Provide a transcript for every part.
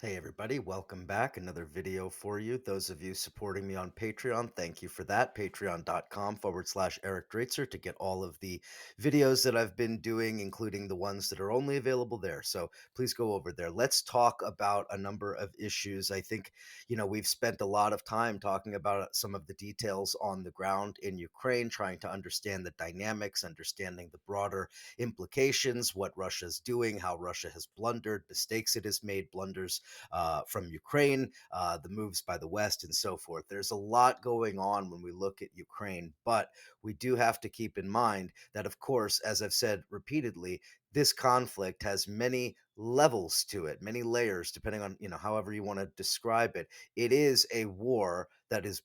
Hey everybody, welcome back. Another video for you. Those of you supporting me on Patreon, thank you for that. Patreon.com/Eric Draitser to get all of the videos that I've been doing, including the ones that are only available there. So please go over there. Let's talk about a number of issues. I think, we've spent a lot of time talking about some of the details on the ground in Ukraine, trying to understand the dynamics, understanding the broader implications, what Russia's doing, how Russia has blundered, mistakes it has made, blunders from Ukraine, the moves by the West, and so forth. There's a lot going on when we look at Ukraine, but we do have to keep in mind that, of course, as I've said repeatedly, this conflict has many levels to it, many layers, depending on however you want to describe it. It is a war that is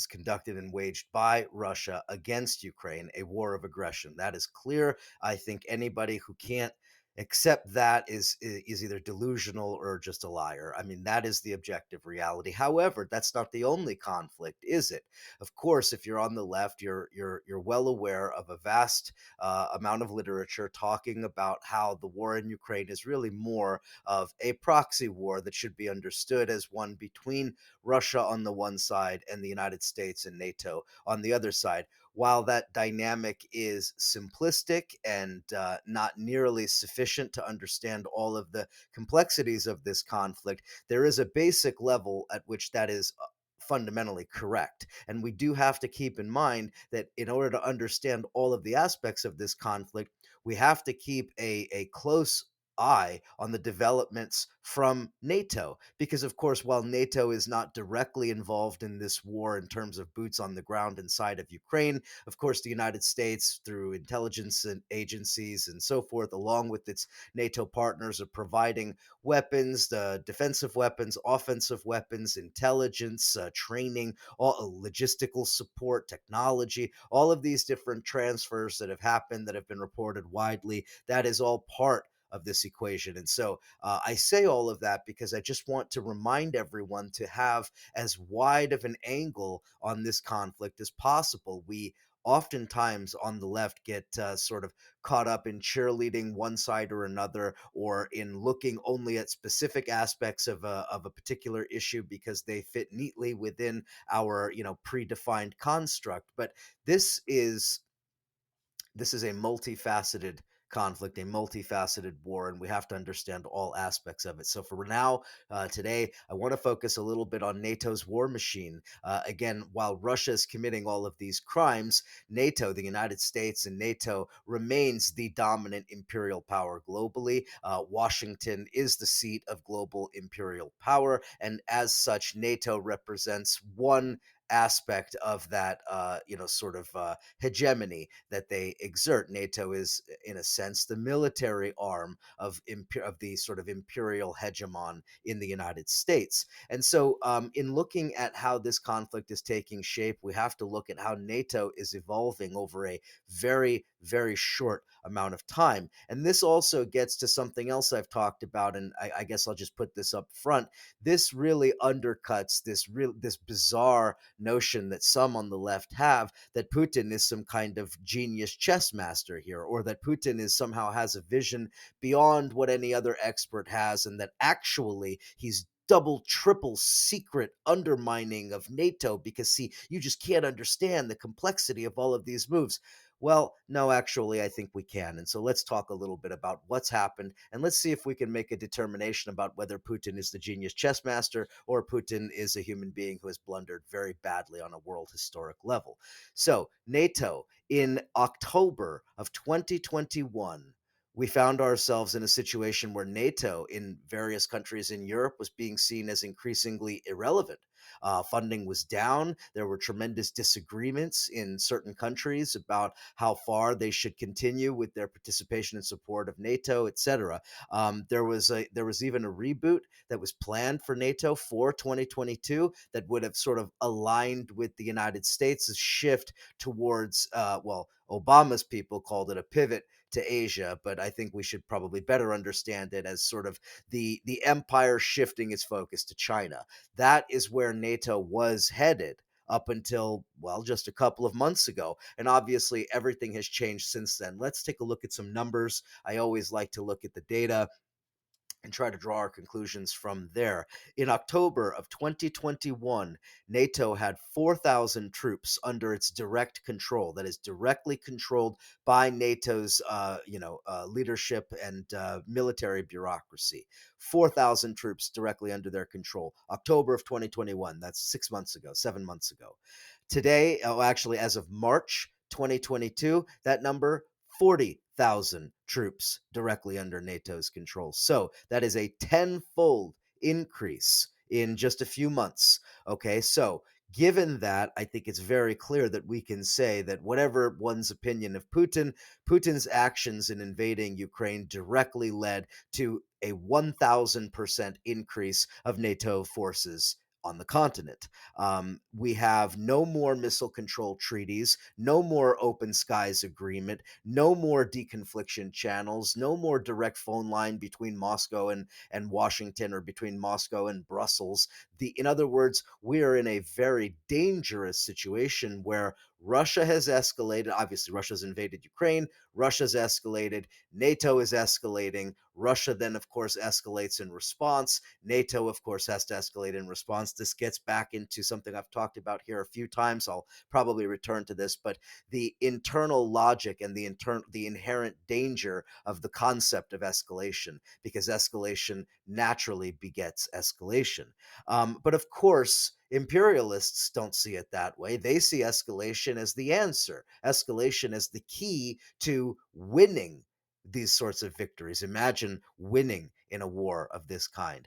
conducted and waged by Russia against Ukraine, a war of aggression. That is clear. I think anybody who can't except that is either delusional or just a liar. I mean, that is the objective reality. However, that's not the only conflict, is it? Of course, if you're on the left, you're well aware of a vast amount of literature talking about how the war in Ukraine is really more of a proxy war that should be understood as one between Russia on the one side and the United States and NATO on the other side. While that dynamic is simplistic and not nearly sufficient to understand all of the complexities of this conflict, there is a basic level at which that is fundamentally correct. And we do have to keep in mind that in order to understand all of the aspects of this conflict, we have to keep a close eye on the developments from NATO. Because, of course, while NATO is not directly involved in this war in terms of boots on the ground inside of Ukraine, of course, the United States, through intelligence and agencies and so forth, along with its NATO partners, are providing weapons, the defensive weapons, offensive weapons, intelligence, training, all logistical support, technology, all of these different transfers that have happened that have been reported widely. That is all part of this equation. And so I say all of that because I just want to remind everyone to have as wide of an angle on this conflict as possible. We oftentimes on the left get sort of caught up in cheerleading one side or another, or in looking only at specific aspects of a particular issue because they fit neatly within our predefined construct. But this is this is a multifaceted conflict, a multifaceted war, and we have to understand all aspects of it. So for now, today, I want to focus a little bit on NATO's war machine. Again, while Russia is committing all of these crimes, NATO, the United States, and NATO remains the dominant imperial power globally. Washington is the seat of global imperial power, and as such, NATO represents one aspect of that sort of hegemony that they exert. NATO is, in a sense, the military arm of the sort of imperial hegemon in the United States. And so, in looking at how this conflict is taking shape, we have to look at how NATO is evolving over a very, very short amount of time. And this also gets to something else I've talked about, and I guess I'll just put this up front. This really undercuts this bizarre notion that some on the left have, that Putin is some kind of genius chess master here, or that Putin is somehow has a vision beyond what any other expert has, and that actually he's double, triple secret undermining of NATO because, see, you just can't understand the complexity of all of these moves. Well, no, actually, I think we can. And so let's talk a little bit about what's happened, and let's see if we can make a determination about whether Putin is the genius chess master or Putin is a human being who has blundered very badly on a world historic level. So, NATO, in October of 2021, we found ourselves in a situation where NATO in various countries in Europe was being seen as increasingly irrelevant. Funding was down. There were tremendous disagreements in certain countries about how far they should continue with their participation and support of NATO, etc. There was even a reboot that was planned for NATO for 2022 that would have sort of aligned with the United States' shift towards, Obama's people called it a pivot to Asia, but I think we should probably better understand it as sort of the empire shifting its focus to China. That is where NATO was headed up until, well, just a couple of months ago. And obviously, everything has changed since then. Let's take a look at some numbers. I always like to look at the data try to draw our conclusions from there. In October of 2021, NATO had 4,000 troops under its direct control, that is directly controlled by NATO's leadership and military bureaucracy. 4,000 troops directly under their control. October of 2021, that's 6 months ago, 7 months ago. Today, actually, as of March 2022, that number 40,000 troops directly under NATO's control. So that is a tenfold increase in just a few months. Okay, so given that, I think it's very clear that we can say that whatever one's opinion of Putin, Putin's actions in invading Ukraine directly led to a 1,000% increase of NATO forces on the continent. We have no more missile control treaties, no more open skies agreement, no more deconfliction channels, no more direct phone line between Moscow and Washington or between Moscow and Brussels. In other words, we are in a very dangerous situation where Russia has escalated. Obviously, Russia's invaded Ukraine. Russia's escalated. NATO is escalating. Russia then, of course, escalates in response. NATO, of course, has to escalate in response. This gets back into something I've talked about here a few times. I'll probably return to this, but the internal logic and the inherent danger of the concept of escalation, because escalation naturally begets escalation. But of course, imperialists don't see it that way. They see escalation as the answer, escalation as the key to winning these sorts of victories. Imagine winning in a war of this kind.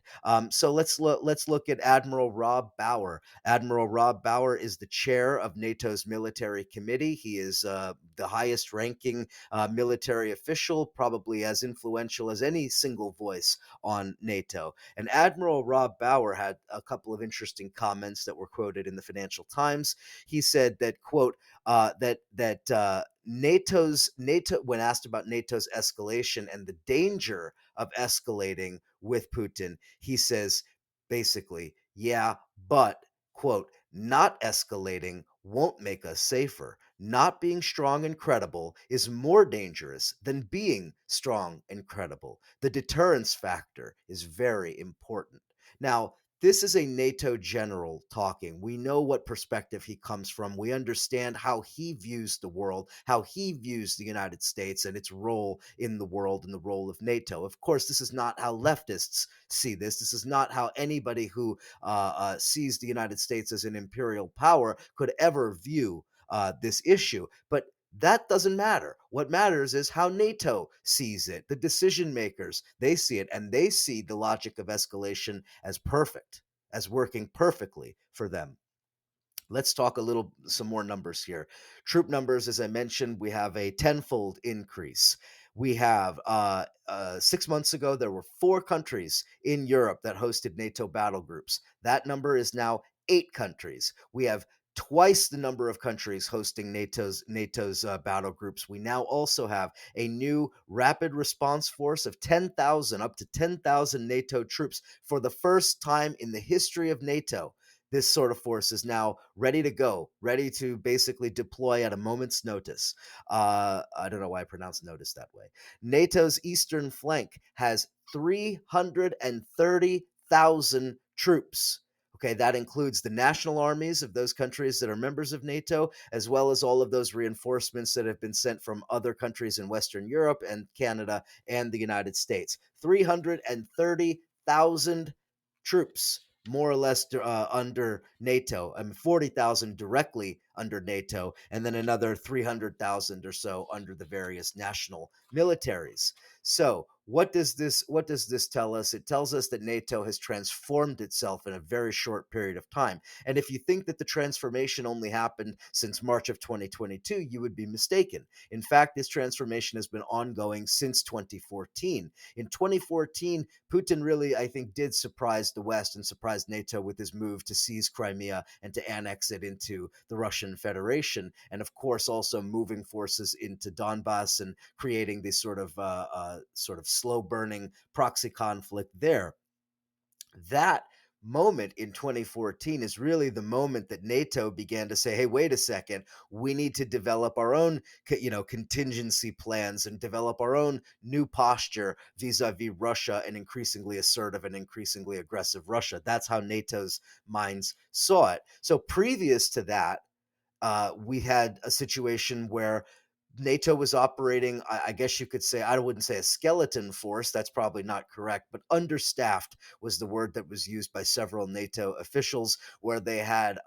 So let's look at Admiral Rob Bauer. Admiral Rob Bauer is the chair of NATO's military committee. He is the highest ranking military official, probably as influential as any single voice on NATO. And Admiral Rob Bauer had a couple of interesting comments that were quoted in the Financial Times. He said that, quote, NATO, when asked about NATO's escalation and the danger of escalating with Putin, he says basically, yeah, but, quote, not escalating won't make us safer. Not being strong and credible is more dangerous than being strong and credible. The deterrence factor is very important. Now, this is a NATO general talking. We know what perspective he comes from. We understand how he views the world, how he views the United States and its role in the world and the role of NATO. Of course, this is not how leftists see this. This is not how anybody who sees the United States as an imperial power could ever view this issue. But that doesn't matter. What matters is how NATO sees it. The decision makers, they see it, and they see the logic of escalation as perfect, as working perfectly for them. Let's talk some more numbers here. Troop numbers, as I mentioned, we have a tenfold increase. We have 6 months ago, there were 4 countries in Europe that hosted NATO battle groups. That number is now 8 countries. We have twice the number of countries hosting NATO's battle groups. We now also have a new rapid response force of 10,000, up to 10,000 NATO troops for the first time in the history of NATO. This sort of force is now ready to go, ready to basically deploy at a moment's notice. I don't know why I pronounced notice that way. NATO's eastern flank has 330,000 troops. Okay, that includes the national armies of those countries that are members of NATO, as well as all of those reinforcements that have been sent from other countries in Western Europe and Canada and the United States. 330,000 troops, more or less under NATO. I mean, 40,000 directly under NATO, and then another 300,000 or so under the various national militaries. So, what does this tell us? It tells us that NATO has transformed itself in a very short period of time. And if you think that the transformation only happened since March of 2022, you would be mistaken. In fact, this transformation has been ongoing since 2014. In 2014, Putin really, I think, did surprise the West and surprise NATO with his move to seize Crimea and to annex it into the Russian Federation, and of course also moving forces into Donbass and creating this sort of slow burning proxy conflict there. That moment in 2014 is really the moment that NATO began to say, "Hey, wait a second, we need to develop our own, contingency plans and develop our own new posture vis-a-vis Russia, and increasingly assertive and increasingly aggressive Russia." That's how NATO's minds saw it. So previous to that, we had a situation where NATO was operating, I guess you could say, I wouldn't say a skeleton force, that's probably not correct, but understaffed was the word that was used by several NATO officials, where they had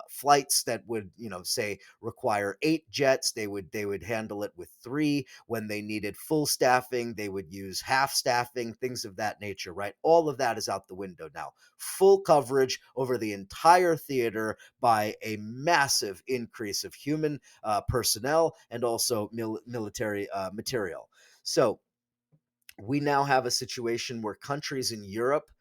flights that would, say require 8 jets. They would handle it with 3. When they needed full staffing, they would use half staffing, things of that nature, right? All of that is out the window now. Full coverage over the entire theater by a massive increase of human personnel and also military material. So we now have a situation where countries in Europe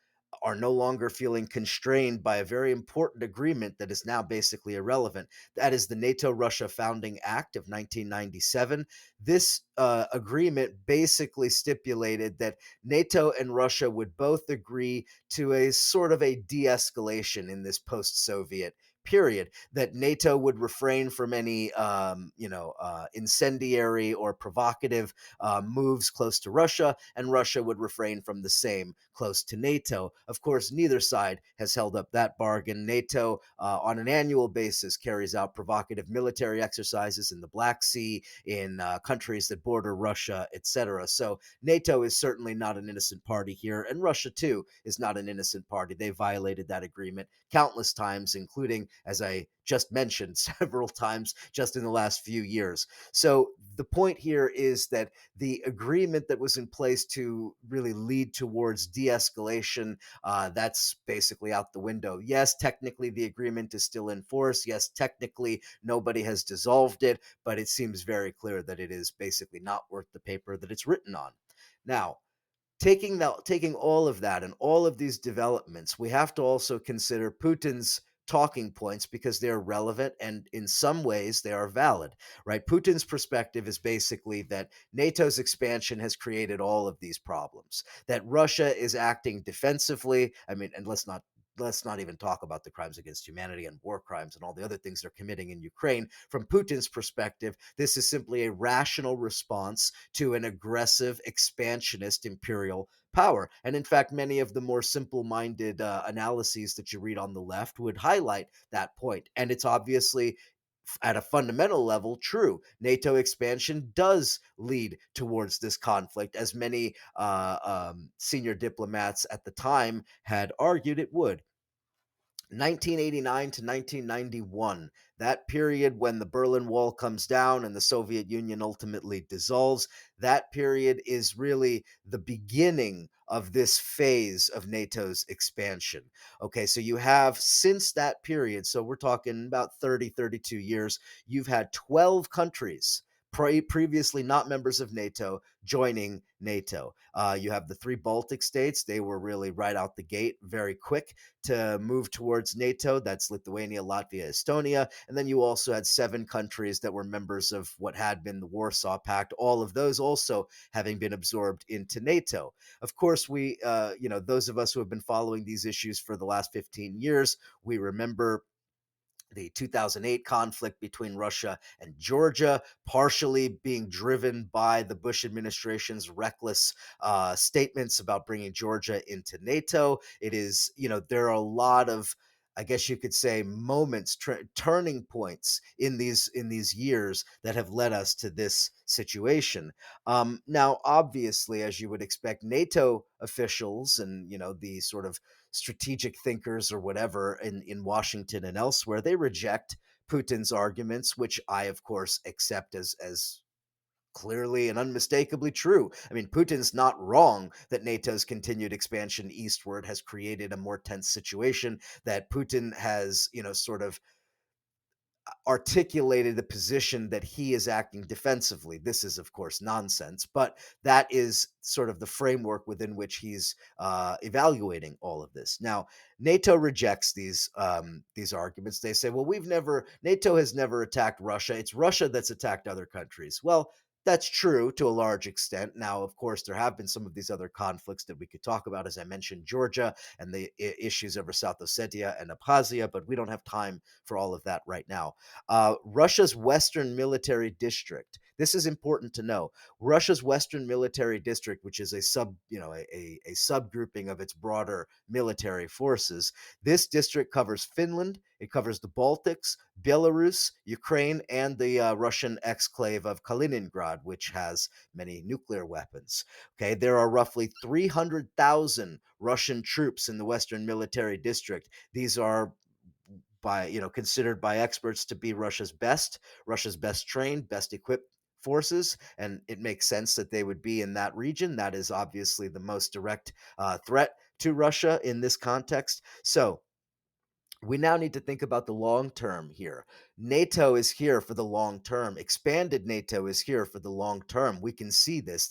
are no longer feeling constrained by a very important agreement that is now basically irrelevant. That is the NATO Russia Founding Act of 1997. This agreement basically stipulated that NATO and Russia would both agree to a sort of a de escalation in this post Soviet period, that NATO would refrain from any, incendiary or provocative moves close to Russia, and Russia would refrain from the same close to NATO. Of course, neither side has held up that bargain. NATO, on an annual basis, carries out provocative military exercises in the Black Sea, in countries that border Russia, etc. So NATO is certainly not an innocent party here, and Russia, too, is not an innocent party. They violated that agreement countless times, including, as I just mentioned, several times just in the last few years. So the point here is that the agreement that was in place to really lead towards de-escalation, that's basically out the window. Yes, technically the agreement is still in force. Yes, technically nobody has dissolved it, but it seems very clear that it is basically not worth the paper that it's written on. Now, taking all of that and all of these developments, we have to also consider Putin's talking points, because they're relevant and in some ways they are valid, right? Putin's perspective is basically that NATO's expansion has created all of these problems, that Russia is acting defensively. I mean, and let's not even talk about the crimes against humanity and war crimes and all the other things they're committing in Ukraine. From Putin's perspective, this is simply a rational response to an aggressive, expansionist imperial power. And in fact, many of the more simple minded analyses that you read on the left would highlight that point. And it's obviously, at a fundamental level, true. NATO expansion does lead towards this conflict, as many senior diplomats at the time had argued it would. 1989 to 1991, that period when the Berlin Wall comes down and the Soviet Union ultimately dissolves, that period is really the beginning of this phase of NATO's expansion. Okay, so you have, since that period, so we're talking about 30, 32 years, you've had 12 countries previously not members of NATO joining NATO. You have the 3 Baltic states. They were really right out the gate, very quick to move towards NATO. That's Lithuania, Latvia, Estonia. And then you also had 7 countries that were members of what had been the Warsaw Pact, all of those also having been absorbed into NATO. Of course, those of us who have been following these issues for the last 15 years, we remember the 2008 conflict between Russia and Georgia, partially being driven by the Bush administration's reckless statements about bringing Georgia into NATO. It is, there are a lot of, I guess you could say, moments, turning points in these years that have led us to this situation. Now, obviously, as you would expect, NATO officials and the sort of strategic thinkers or whatever in Washington and elsewhere, they reject Putin's arguments, which I, of course, accept as clearly and unmistakably true. I mean, Putin's not wrong that NATO's continued expansion eastward has created a more tense situation, that Putin has, sort of articulated the position that he is acting defensively. This is, of course, nonsense, but that is sort of the framework within which he's evaluating all of this. Now, NATO rejects these arguments. They say, "Well, NATO has never attacked Russia. It's Russia that's attacked other countries." Well, That's true to a large extent. Now, of course, there have been some of these other conflicts that we could talk about, as I mentioned, Georgia and the issues over South Ossetia and Abkhazia, but we don't have time for all of that right now. Russia's Western Military District. This is important to know. Russia's Western Military District, which is a a subgrouping of its broader military forces. This district covers Finland. It covers the Baltics, Belarus, Ukraine, and the Russian exclave of Kaliningrad, which has many nuclear weapons. Okay, there are roughly 300,000 Russian troops in the Western Military District. These are considered by experts to be Russia's best trained, best equipped forces, and it makes sense that they would be in that region. That is obviously the most direct threat to Russia in this context. So we now need to think about the long term here. NATO is here for the long term. Expanded NATO is here for the long term. We can see this.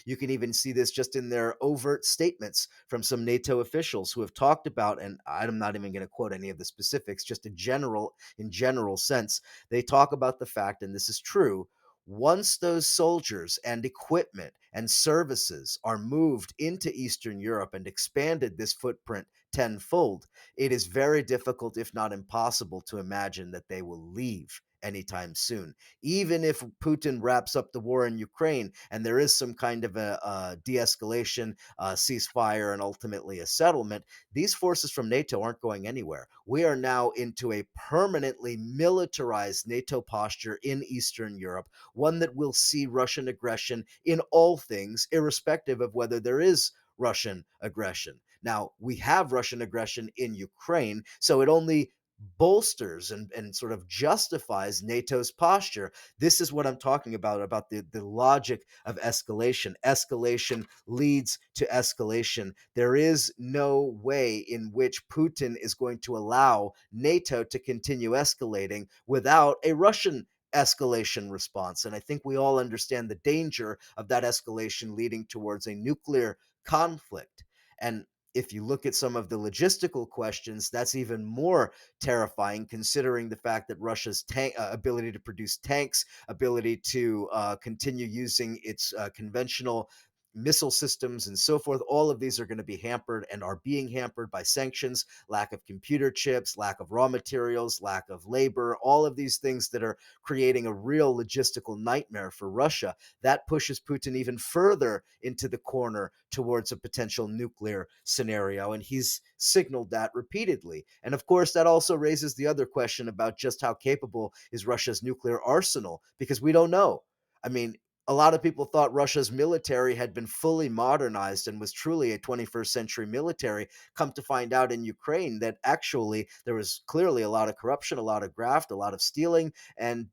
You can even see this just in their overt statements from some NATO officials who have talked about, and I'm not even going to quote any of the specifics, just in general sense, they talk about the fact, and this is true, once those soldiers and equipment and services are moved into Eastern Europe and expanded this footprint tenfold, it is very difficult, if not impossible, to imagine that they will leave anytime soon. Even if Putin wraps up the war in Ukraine and there is some kind of a de escalation, ceasefire, and ultimately a settlement, these forces from NATO aren't going anywhere. We are now into a permanently militarized NATO posture in Eastern Europe, one that will see Russian aggression in all things, irrespective of whether there is Russian aggression. Now, we have Russian aggression in Ukraine, so it only bolsters and sort of justifies NATO's posture. This is what I'm talking about the logic of escalation. Escalation leads to escalation. There is no way in which Putin is going to allow NATO to continue escalating without a Russian escalation response. And I think we all understand the danger of that escalation leading towards a nuclear conflict. And if you look at some of the logistical questions, that's even more terrifying, considering the fact that Russia's ability to produce tanks, ability to continue using its conventional missile systems and so forth, all of these are going to be hampered and are being hampered by sanctions, lack of computer chips, lack of raw materials, lack of labor, all of these things that are creating a real logistical nightmare for Russia. That pushes Putin even further into the corner towards a potential nuclear scenario. And he's signaled that repeatedly. And of course, that also raises the other question about just how capable is Russia's nuclear arsenal, because we don't know. I mean, a lot of people thought Russia's military had been fully modernized and was truly a 21st century military. Come to find out in Ukraine that actually there was clearly a lot of corruption, a lot of graft, a lot of stealing, and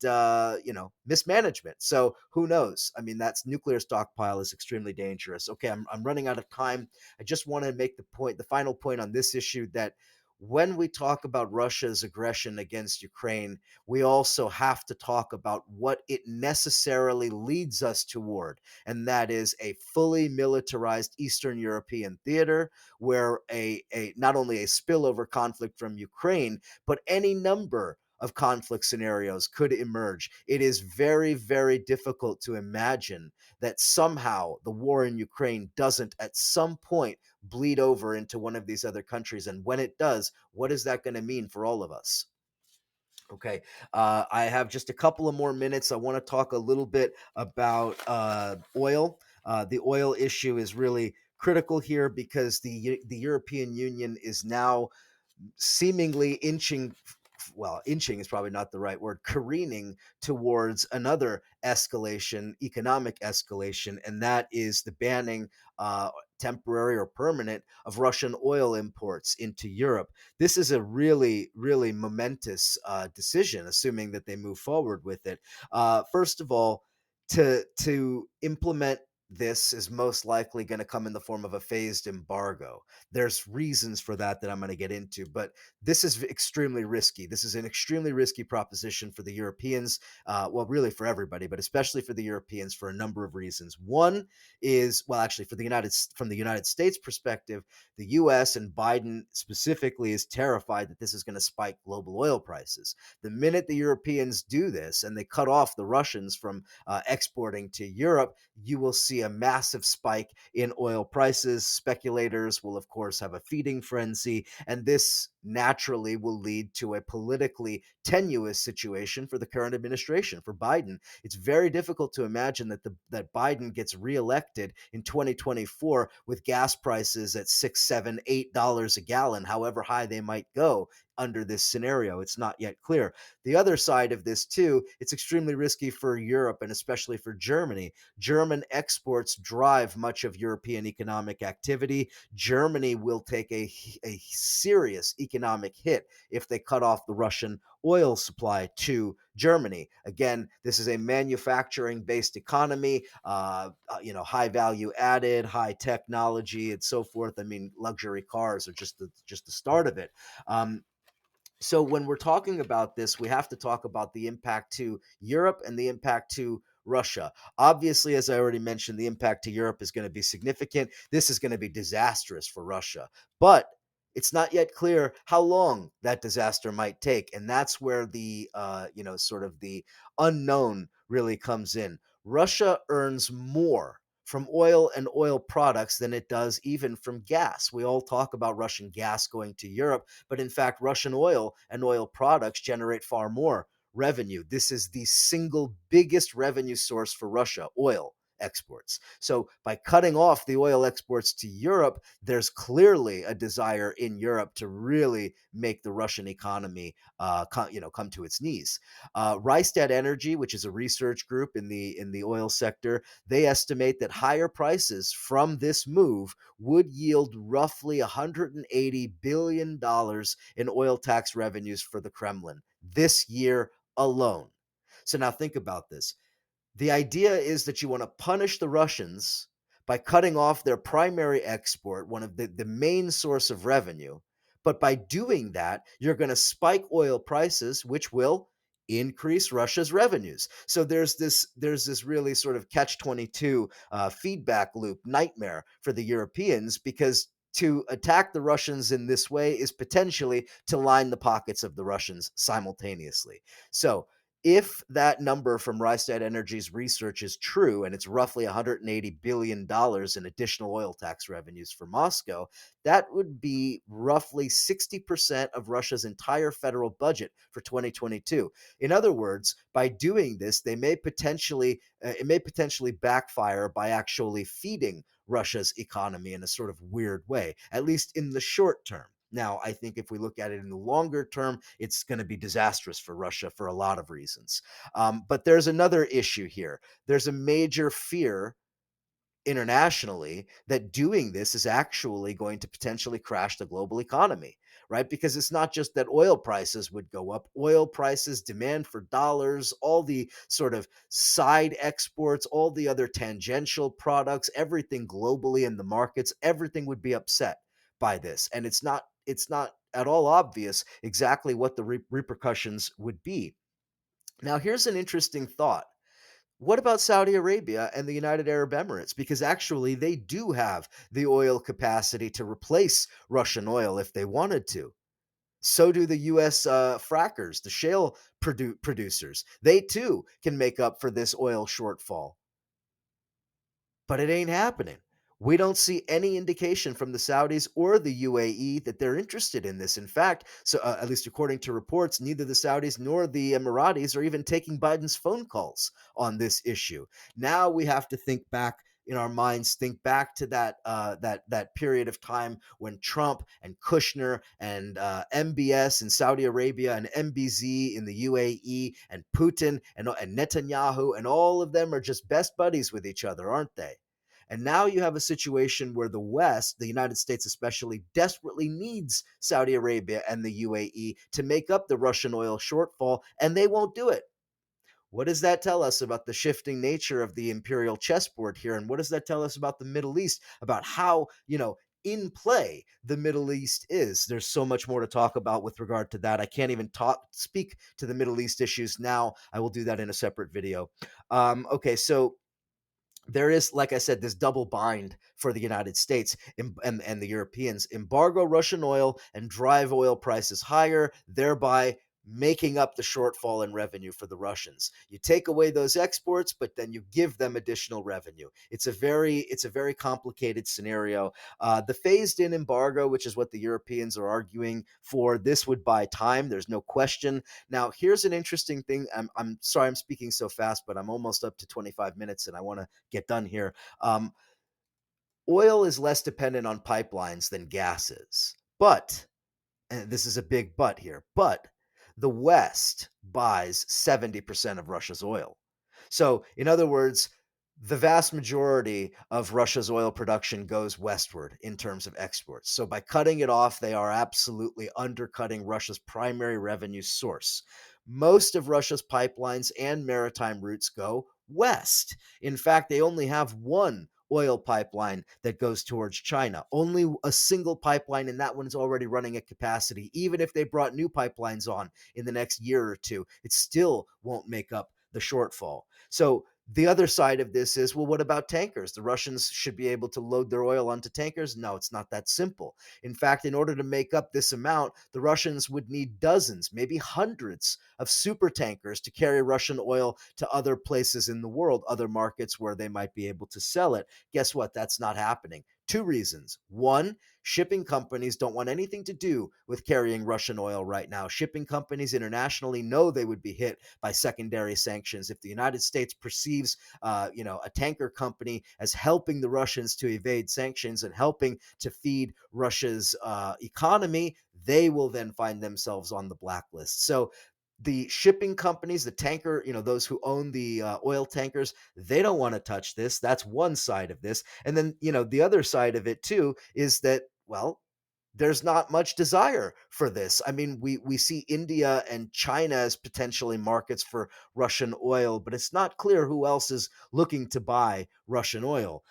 mismanagement. So who knows? I mean, that's nuclear stockpile is extremely dangerous. Okay, I'm running out of time. I just want to make the final point on this issue, that when we talk about Russia's aggression against Ukraine, we also have to talk about what it necessarily leads us toward, and that is a fully militarized Eastern European theater where a not only a spillover conflict from Ukraine, but any number of conflict scenarios could emerge. It is very, very difficult to imagine that somehow the war in Ukraine doesn't at some point bleed over into one of these other countries. And when it does, what is that going to mean for all of us? Okay, I have just a couple of more minutes. I want to talk a little bit about oil. The oil issue is really critical here because the European Union is now seemingly inching is probably not the right word, careening towards another escalation, economic escalation, and that is the banning, temporary or permanent, of Russian oil imports into Europe. This is a really, really momentous decision, assuming that they move forward with it. First of all, to implement this is most likely going to come in the form of a phased embargo. There's reasons for that I'm going to get into, but this is extremely risky. This is an extremely risky proposition for the Europeans, well, really for everybody, but especially for the Europeans for a number of reasons. One is, well, actually, from the United States perspective, the U.S. and Biden specifically is terrified that this is going to spike global oil prices. The minute the Europeans do this and they cut off the Russians from exporting to Europe, you will see a massive spike in oil prices. Speculators will, of course, have a feeding frenzy, and this naturally will lead to a politically tenuous situation for the current administration, for Biden. It's very difficult to imagine that Biden gets reelected in 2024 with gas prices at $6, $7, $8 a gallon, however high they might go under this scenario. It's not yet clear. The other side of this, too, it's extremely risky for Europe and especially for Germany. German exports drive much of European economic activity. Germany will take a serious economic hit if they cut off the Russian oil supply to Germany. Again, this is a manufacturing based economy, high value added, high technology, and so forth. I mean, luxury cars are just the start of it. So when we're talking about this, we have to talk about the impact to Europe and the impact to Russia. Obviously, as I already mentioned, the impact to Europe is going to be significant. This is going to be disastrous for Russia. But it's not yet clear how long that disaster might take. And that's where sort of the unknown really comes in. Russia earns more from oil and oil products than it does even from gas. We all talk about Russian gas going to Europe, but in fact, Russian oil and oil products generate far more revenue. This is the single biggest revenue source for Russia, oil exports. So by cutting off the oil exports to Europe, there's clearly a desire in Europe to really make the Russian economy come to its knees. Rystad Energy, which is a research group in the oil sector, they estimate that higher prices from this move would yield roughly $180 billion in oil tax revenues for the Kremlin this year alone. So now think about this. The idea is that you want to punish the Russians by cutting off their primary export, one of the main source of revenue. But by doing that, you're going to spike oil prices, which will increase Russia's revenues. So there's this really sort of catch-22 feedback loop nightmare for the Europeans, because to attack the Russians in this way is potentially to line the pockets of the Russians simultaneously. So if that number from Rystad Energy's research is true, and it's roughly $180 billion in additional oil tax revenues for Moscow, that would be roughly 60% of Russia's entire federal budget for 2022. In other words, by doing this, it may potentially backfire by actually feeding Russia's economy in a sort of weird way, at least in the short term. Now, I think if we look at it in the longer term, it's going to be disastrous for Russia for a lot of reasons. But there's another issue here. There's a major fear internationally that doing this is actually going to potentially crash the global economy, right? Because it's not just that oil prices would go up, oil prices, demand for dollars, all the sort of side exports, all the other tangential products, everything globally in the markets, everything would be upset by this. And it's not at all obvious exactly what the repercussions would be. Now, here's an interesting thought. What about Saudi Arabia and the United Arab Emirates? Because actually, they do have the oil capacity to replace Russian oil if they wanted to. So do the U.S. Frackers, the shale producers. They too can make up for this oil shortfall, but it ain't happening. We don't see any indication from the Saudis or the UAE that they're interested in this. In fact, at least according to reports, neither the Saudis nor the Emiratis are even taking Biden's phone calls on this issue. Now we have to think back in our minds, think back to that period of time when Trump and Kushner and MBS in Saudi Arabia and MBZ in the UAE and Putin and Netanyahu and all of them are just best buddies with each other, aren't they? And now you have a situation where the West, the United States especially, desperately needs Saudi Arabia and the UAE to make up the Russian oil shortfall, and they won't do it. What does that tell us about the shifting nature of the imperial chessboard here? And what does that tell us about the Middle East, about how, in play the Middle East is? There's so much more to talk about with regard to that. I can't even speak to the Middle East issues now. I will do that in a separate video. Okay, so there is, like I said, this double bind for the United States and the Europeans. Embargo Russian oil and drive oil prices higher, thereby making up the shortfall in revenue for the Russians. You take away those exports, but then you give them additional revenue. It's a very complicated scenario. The phased in embargo, which is what the Europeans are arguing for, this would buy time. There's no question. Now, here's an interesting thing. I'm sorry I'm speaking so fast, but I'm almost up to 25 minutes and I want to get done here. Um, Oil is less dependent on pipelines than gas is. But, and this is a big but here, but the West buys 70% of Russia's oil. So, in other words, the vast majority of Russia's oil production goes westward in terms of exports. So, by cutting it off, they are absolutely undercutting Russia's primary revenue source. Most of Russia's pipelines and maritime routes go west. In fact, they only have one oil pipeline that goes towards China. Only a single pipeline, and that one is already running at capacity. Even if they brought new pipelines on in the next year or two, it still won't make up the shortfall. So the other side of this is, well, what about tankers? The Russians should be able to load their oil onto tankers. No, it's not that simple. In fact, in order to make up this amount, the Russians would need dozens, maybe hundreds of super tankers to carry Russian oil to other places in the world, other markets where they might be able to sell it. Guess what? That's not happening. Two reasons. One, shipping companies don't want anything to do with carrying Russian oil right now. Shipping companies internationally know they would be hit by secondary sanctions if the United States perceives, a tanker company as helping the Russians to evade sanctions and helping to feed Russia's economy. They will then find themselves on the blacklist. So the shipping companies, the tanker, those who own the oil tankers, they don't want to touch this. That's one side of this. And then, the other side of it too is that, well, there's not much desire for this. I mean, we see India and China as potentially markets for Russian oil, but it's not clear who else is looking to buy Russian oil.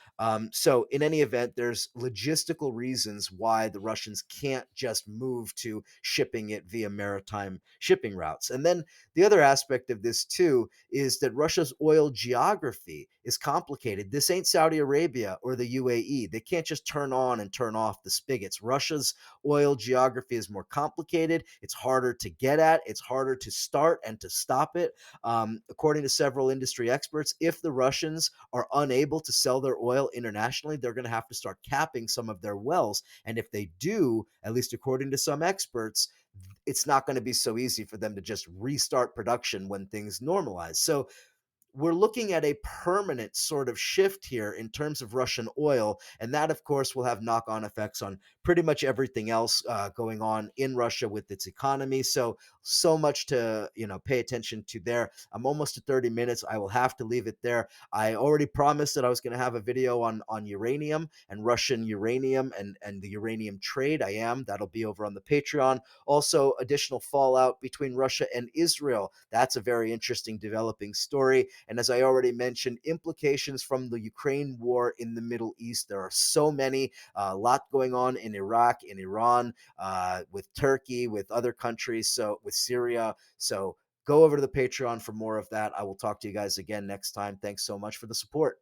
So, in any event, there's logistical reasons why the Russians can't just move to shipping it via maritime shipping routes. And then the other aspect of this too is that Russia's oil geography is complicated. This ain't Saudi Arabia or the UAE. They can't just turn on and turn off the spigots. Russia's oil geography is more complicated. It's harder to get at. It's harder to start and to stop it. According to several industry experts, if the Russians are unable to sell their oil internationally, they're going to have to start capping some of their wells. And if they do, at least according to some experts, it's not going to be so easy for them to just restart production when things normalize. So we're looking at a permanent sort of shift here in terms of Russian oil. And that, of course, will have knock on effects on pretty much everything else going on in Russia with its economy. So much to, pay attention to there. I'm almost at 30 minutes. I will have to leave it there. I already promised that I was going to have a video on uranium and Russian uranium and the uranium trade. I am. That'll be over on the Patreon. Also, additional fallout between Russia and Israel. That's a very interesting developing story. And as I already mentioned, implications from the Ukraine war in the Middle East. There are so many, a lot going on in Iraq, in Iran, with Turkey, with other countries, so with Syria. So go over to the Patreon for more of that. I will talk to you guys again next time. Thanks so much for the support.